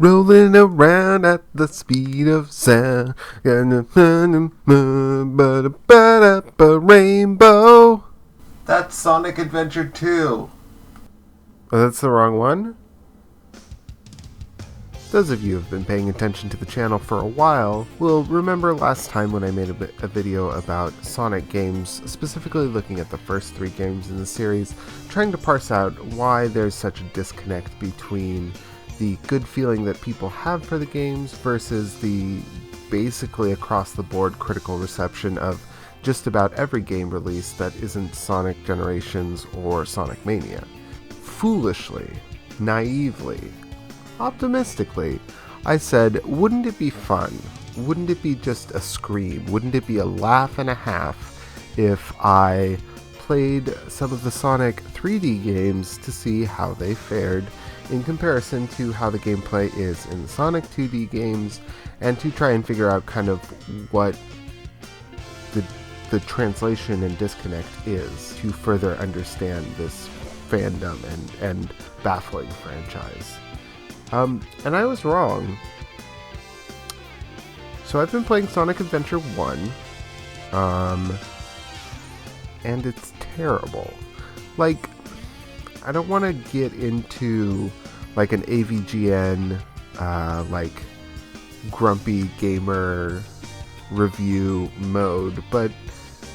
rolling around at the speed of sound. A rainbow. That's Sonic Adventure 2. Oh, that's the wrong one? Those of you who have been paying attention to the channel for a while will remember last time when I made a video about Sonic games, specifically looking at the first 3 games in the series, trying to parse out why there's such a disconnect between the good feeling that people have for the games versus the basically across the board critical reception of just about every game release that isn't Sonic Generations or Sonic Mania. Foolishly, naively, optimistically, I said, wouldn't it be fun? Wouldn't it be just a scream? Wouldn't it be a laugh and a half if I played some of the Sonic 3D games to see how they fared in comparison to how the gameplay is in the Sonic 2D games, and to try and figure out kind of what the translation and disconnect is to further understand this fandom and baffling franchise. And I was wrong. So I've been playing Sonic Adventure 1, and it's terrible. Like, I don't want to get into, like, an AVGN, like, grumpy gamer review mode, but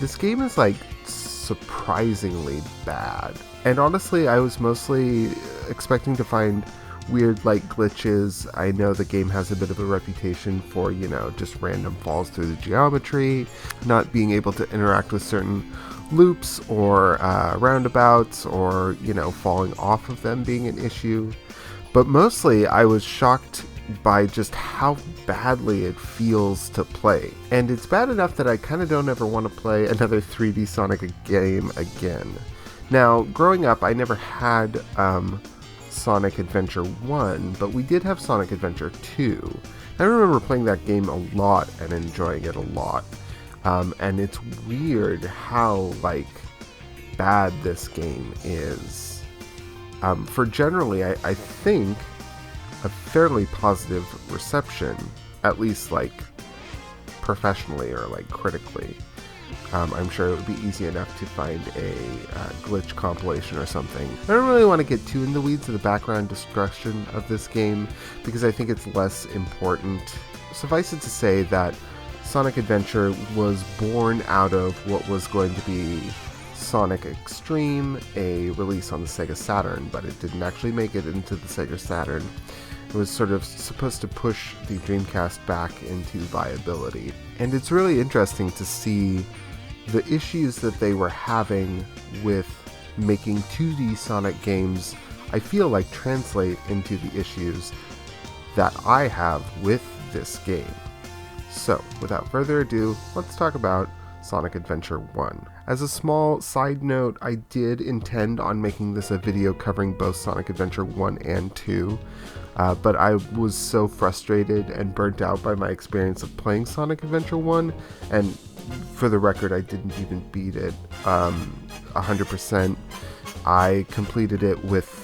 this game is, like, surprisingly bad. And honestly, I was mostly expecting to find weird, like, glitches. I know the game has a bit of a reputation for, you know, just random falls through the geometry, not being able to interact with certain loops or roundabouts, or, you know, falling off of them being an issue. But mostly I was shocked by just how badly it feels to play. And it's bad enough that I kind of don't ever want to play another 3D Sonic game again. Now, growing up, I never had Sonic Adventure 1, but we did have Sonic Adventure 2. I remember playing that game a lot and enjoying it a lot. And it's weird how, like, bad this game is. For generally, I think, a fairly positive reception, at least, like, professionally or, like, critically. I'm sure it would be easy enough to find a glitch compilation or something. I don't really want to get too in the weeds of the background discussion of this game, because I think it's less important. Suffice it to say that Sonic Adventure was born out of what was going to be Sonic Extreme, a release on the Sega Saturn, but it didn't actually make it into the Sega Saturn. It was sort of supposed to push the Dreamcast back into viability. And it's really interesting to see the issues that they were having with making 2D Sonic games, I feel like, translate into the issues that I have with this game. So, without further ado, let's talk about Sonic Adventure 1. As a small side note, I did intend on making this a video covering both Sonic Adventure 1 and 2, but I was so frustrated and burnt out by my experience of playing Sonic Adventure 1, and for the record, I didn't even beat it 100%. I completed it with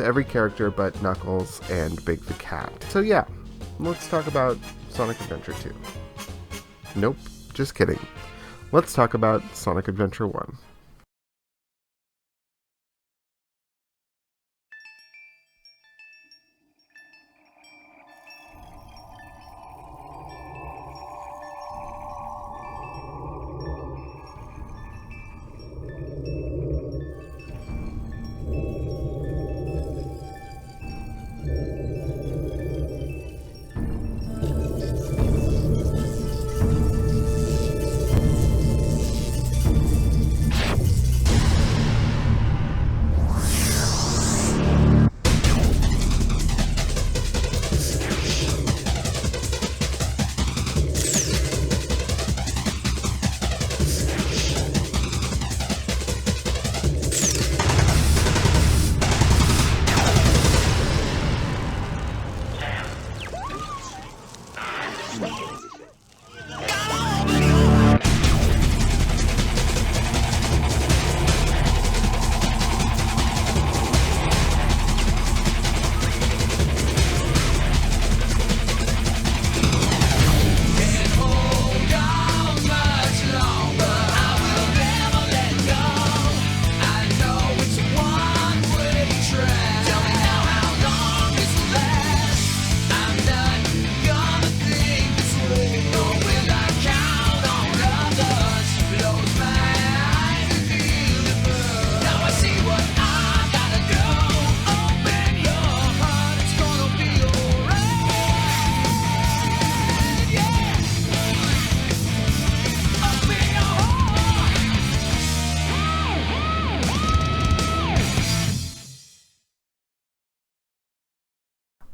every character but Knuckles and Big the Cat. So yeah, let's talk about Sonic Adventure 2. Nope, just kidding. Let's talk about Sonic Adventure 1.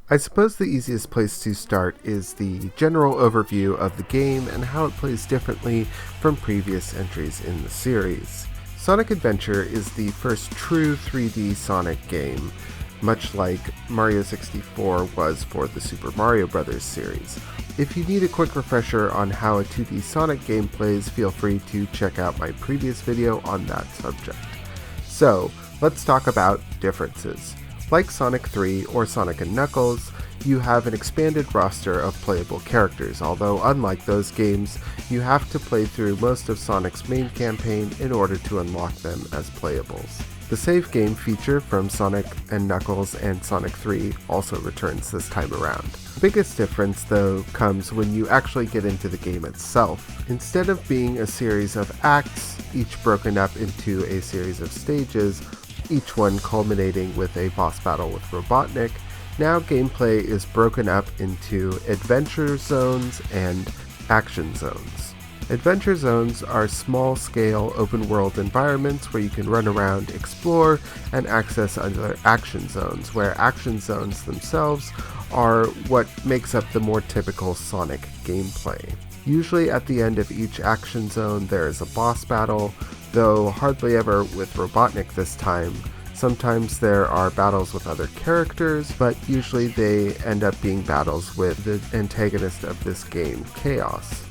I suppose the easiest place to start is the general overview of the game and how it plays differently from previous entries in the series. Sonic Adventure is the first true 3D Sonic game, much like Mario 64 was for the Super Mario Bros. Series. If you need a quick refresher on how a 2D Sonic game plays, feel free to check out my previous video on that subject. So, let's talk about differences. Like Sonic 3 or Sonic & Knuckles, you have an expanded roster of playable characters, although unlike those games, you have to play through most of Sonic's main campaign in order to unlock them as playables. The save game feature from Sonic & Knuckles and Sonic 3 also returns this time around. The biggest difference, though, comes when you actually get into the game itself. Instead of being a series of acts, each broken up into a series of stages, each one culminating with a boss battle with Robotnik, now gameplay is broken up into adventure zones and action zones. Adventure zones are small-scale open-world environments where you can run around, explore, and access other action zones, where action zones themselves are what makes up the more typical Sonic gameplay. Usually at the end of each action zone there is a boss battle, though hardly ever with Robotnik this time. Sometimes there are battles with other characters, but usually they end up being battles with the antagonist of this game, Chaos.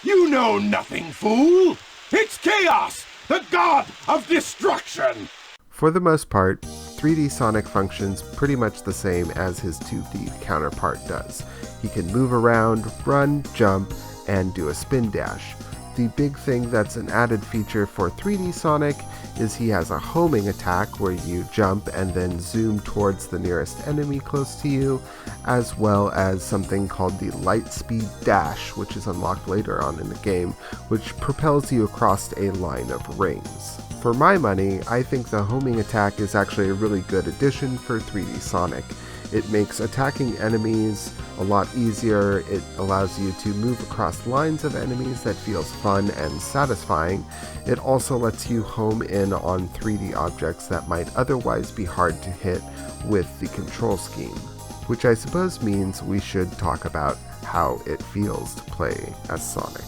You know nothing, fool! It's Chaos, the god of destruction! For the most part, 3D Sonic functions pretty much the same as his 2D counterpart does. He can move around, run, jump, and do a spin dash. The big thing that's an added feature for 3D Sonic is he has a homing attack where you jump and then zoom towards the nearest enemy close to you, as well as something called the Lightspeed Dash, which is unlocked later on in the game, which propels you across a line of rings. For my money, I think the homing attack is actually a really good addition for 3D Sonic. It makes attacking enemies a lot easier, it allows you to move across lines of enemies that feels fun and satisfying. It also lets you home in on 3D objects that might otherwise be hard to hit with the control scheme, which I suppose means we should talk about how it feels to play as Sonic.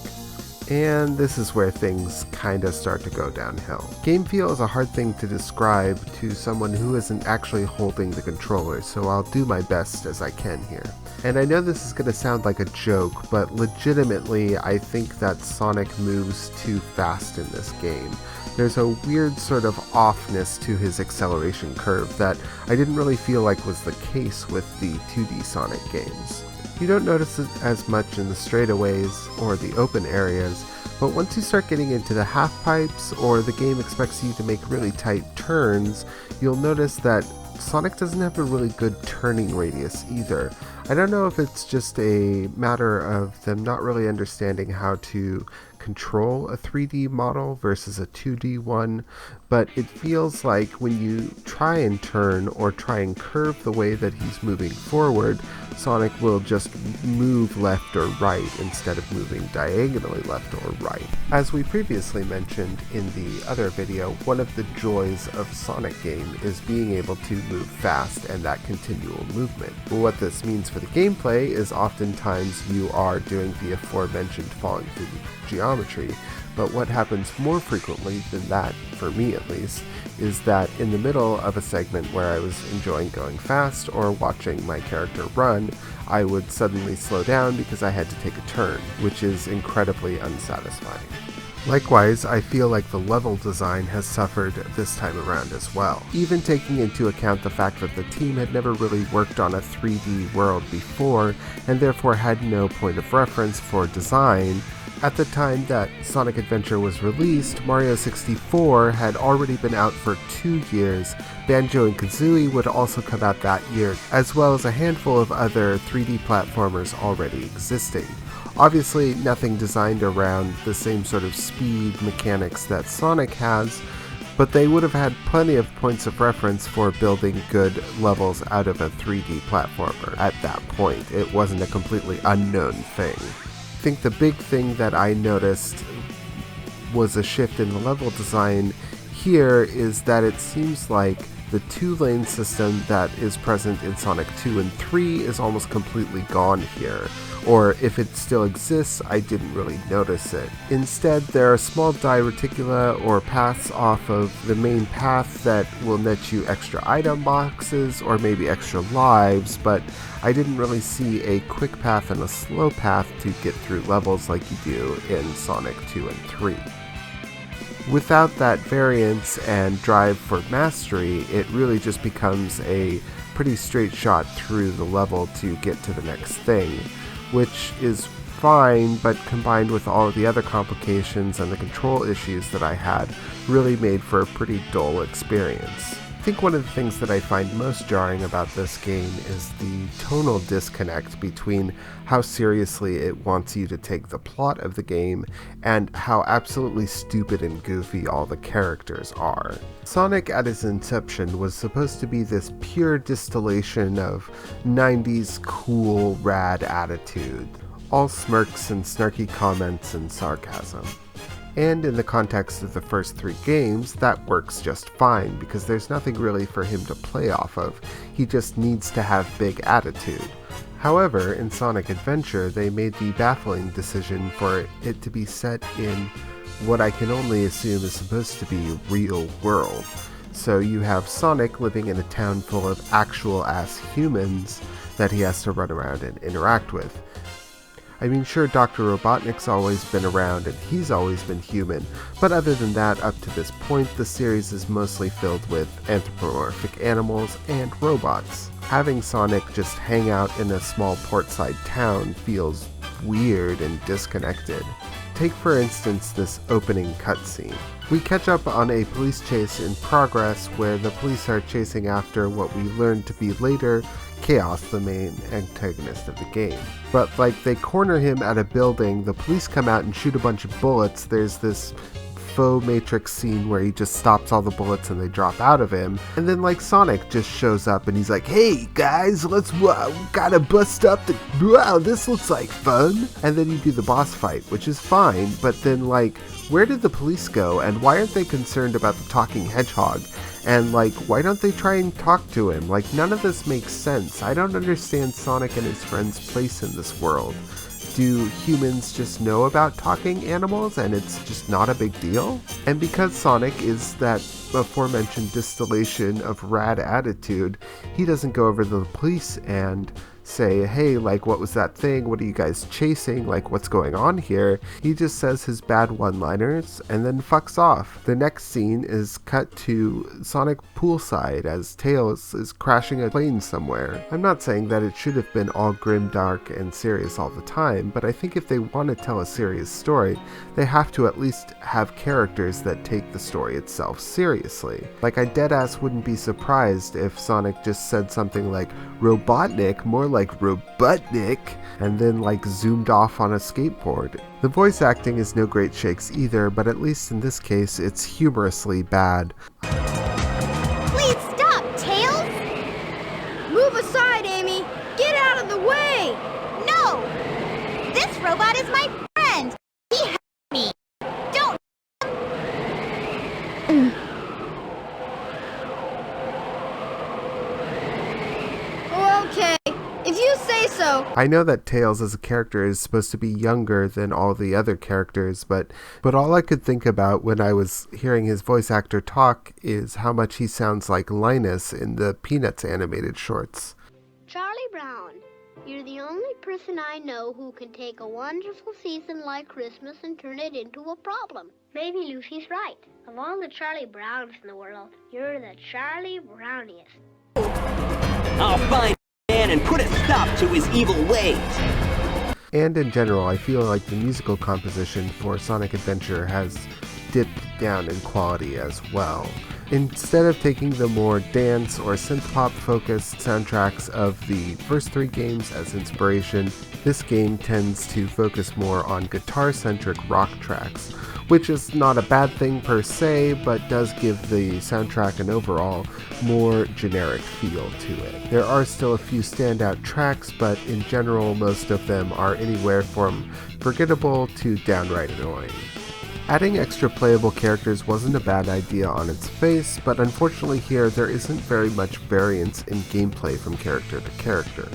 And this is where things kinda start to go downhill. Game feel is a hard thing to describe to someone who isn't actually holding the controller, so I'll do my best as I can here. And I know this is gonna sound like a joke, but legitimately I think that Sonic moves too fast in this game. There's a weird sort of offness to his acceleration curve that I didn't really feel like was the case with the 2D Sonic games. You don't notice it as much in the straightaways or the open areas, but once you start getting into the half pipes or the game expects you to make really tight turns, you'll notice that Sonic doesn't have a really good turning radius either. I don't know if it's just a matter of them not really understanding how to control a 3D model versus a 2D one, but it feels like when you try and turn or try and curve the way that he's moving forward, Sonic will just move left or right instead of moving diagonally left or right. As we previously mentioned in the other video, one of the joys of Sonic game is being able to move fast and that continual movement. What this means for the gameplay is oftentimes you are doing the aforementioned falling through the geometry, but what happens more frequently than that, for me at least, is that in the middle of a segment where I was enjoying going fast or watching my character run, I would suddenly slow down because I had to take a turn, which is incredibly unsatisfying. Likewise, I feel like the level design has suffered this time around as well. Even taking into account the fact that the team had never really worked on a 3D world before, and therefore had no point of reference for design, at the time that Sonic Adventure was released, Mario 64 had already been out for 2 years, Banjo-Kazooie would also come out that year, as well as a handful of other 3D platformers already existing. Obviously, nothing designed around the same sort of speed mechanics that Sonic has, but they would have had plenty of points of reference for building good levels out of a 3D platformer at that point. It wasn't a completely unknown thing. I think the big thing that I noticed was a shift in the level design here is that it seems like The 2-lane system that is present in Sonic 2 and 3 is almost completely gone here, or if it still exists, I didn't really notice it. Instead, there are small diverticula or paths off of the main path that will net you extra item boxes or maybe extra lives, but I didn't really see a quick path and a slow path to get through levels like you do in Sonic 2 and 3. Without that variance and drive for mastery, it really just becomes a pretty straight shot through the level to get to the next thing, which is fine, but combined with all of the other complications and the control issues that I had, really made for a pretty dull experience. I think one of the things that I find most jarring about this game is the tonal disconnect between how seriously it wants you to take the plot of the game and how absolutely stupid and goofy all the characters are. Sonic at its inception was supposed to be this pure distillation of 90s cool, rad attitude, all smirks and snarky comments and sarcasm. And in the context of the first 3 games, that works just fine because there's nothing really for him to play off of. He just needs to have big attitude. However, in Sonic Adventure, they made the baffling decision for it to be set in what I can only assume is supposed to be real world. So you have Sonic living in a town full of actual-ass humans that he has to run around and interact with. I mean, sure, Dr. Robotnik's always been around and he's always been human, but other than that, up to this point, the series is mostly filled with anthropomorphic animals and robots. Having Sonic just hang out in a small portside town feels weird and disconnected. Take for instance this opening cutscene. We catch up on a police chase in progress where the police are chasing after what we learn to be later Chaos, the main antagonist of the game. But they corner him at a building, the police come out and shoot a bunch of bullets, there's this faux Matrix scene where he just stops all the bullets and they drop out of him, and then Sonic just shows up and he's like, "Hey guys, let's gotta bust up the this looks like fun," and then you do the boss fight, which is fine, but then where did the police go, and why aren't they concerned about the talking hedgehog? And why don't they try and talk to him? None of this makes sense. I don't understand Sonic and his friends' place in this world. Do humans just know about talking animals and it's just not a big deal? And because Sonic is that aforementioned distillation of rad attitude, he doesn't go over to the police and say, "Hey, what was that thing? What are you guys chasing? What's going on here?" He just says his bad one-liners and then fucks off. The next scene is cut to Sonic poolside as Tails is crashing a plane somewhere. I'm not saying that it should have been all grim, dark, and serious all the time, but I think if they want to tell a serious story, they have to at least have characters that take the story itself seriously. I deadass wouldn't be surprised if Sonic just said something like Robotnik, more like Robotnik, and then zoomed off on a skateboard. The voice acting is no great shakes either, but at least in this case it's humorously bad. Please stop, Tails! Move aside, Amy! Get out of the way! No! This robot is my friend! He hurt me! Don't... Okay, if you say so. I know that Tails as a character is supposed to be younger than all the other characters, but all I could think about when I was hearing his voice actor talk is how much he sounds like Linus in the Peanuts animated shorts. Charlie Brown, you're the only person I know who can take a wonderful season like Christmas and turn it into a problem. Maybe Lucy's right. Of all the Charlie Browns in the world, you're the Charlie Browniest. I'll find man and put a stop to his evil ways. And in general, I feel like the musical composition for Sonic Adventure has dipped down in quality as well. Instead of taking the more dance or synth-pop focused soundtracks of the first 3 games as inspiration, this game tends to focus more on guitar-centric rock tracks, which is not a bad thing per se, but does give the soundtrack an overall more generic feel to it. There are still a few standout tracks, but in general most of them are anywhere from forgettable to downright annoying. Adding extra playable characters wasn't a bad idea on its face, but unfortunately here there isn't very much variance in gameplay from character to character.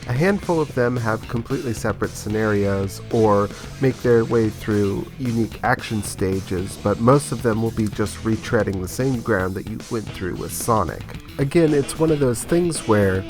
A handful of them have completely separate scenarios or make their way through unique action stages, but most of them will be just retreading the same ground that you went through with Sonic. Again, it's one of those things where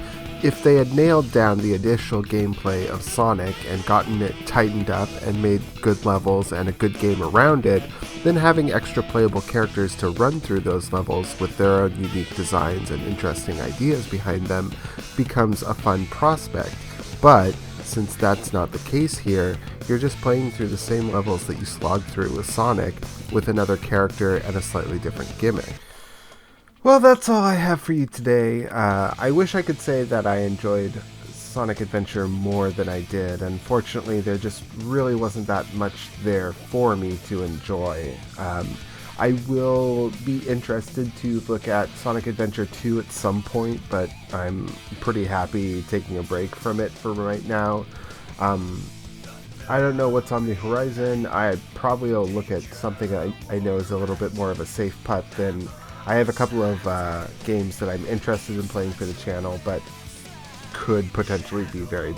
if they had nailed down the initial gameplay of Sonic and gotten it tightened up and made good levels and a good game around it, then having extra playable characters to run through those levels with their own unique designs and interesting ideas behind them becomes a fun prospect. But since that's not the case here, you're just playing through the same levels that you slogged through with Sonic with another character and a slightly different gimmick. Well, that's all I have for you today. I wish I could say that I enjoyed Sonic Adventure more than I did. Unfortunately, there just really wasn't that much there for me to enjoy. I will be interested to look at Sonic Adventure 2 at some point, but I'm pretty happy taking a break from it for right now. I don't know what's on the horizon. I probably will look at something I know is a little bit more of a safe putt than... I have a couple of games that I'm interested in playing for the channel, but could potentially be very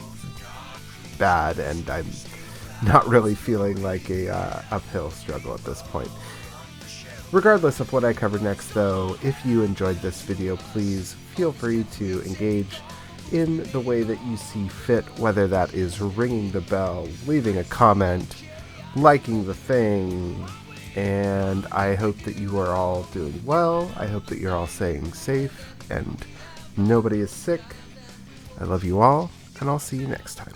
bad, and I'm not really feeling like a uphill struggle at this point. Regardless of what I cover next, though, if you enjoyed this video, please feel free to engage in the way that you see fit, whether that is ringing the bell, leaving a comment, liking the thing, and I hope that you are all doing well. I hope that you're all staying safe and nobody is sick. I love you all, and I'll see you next time.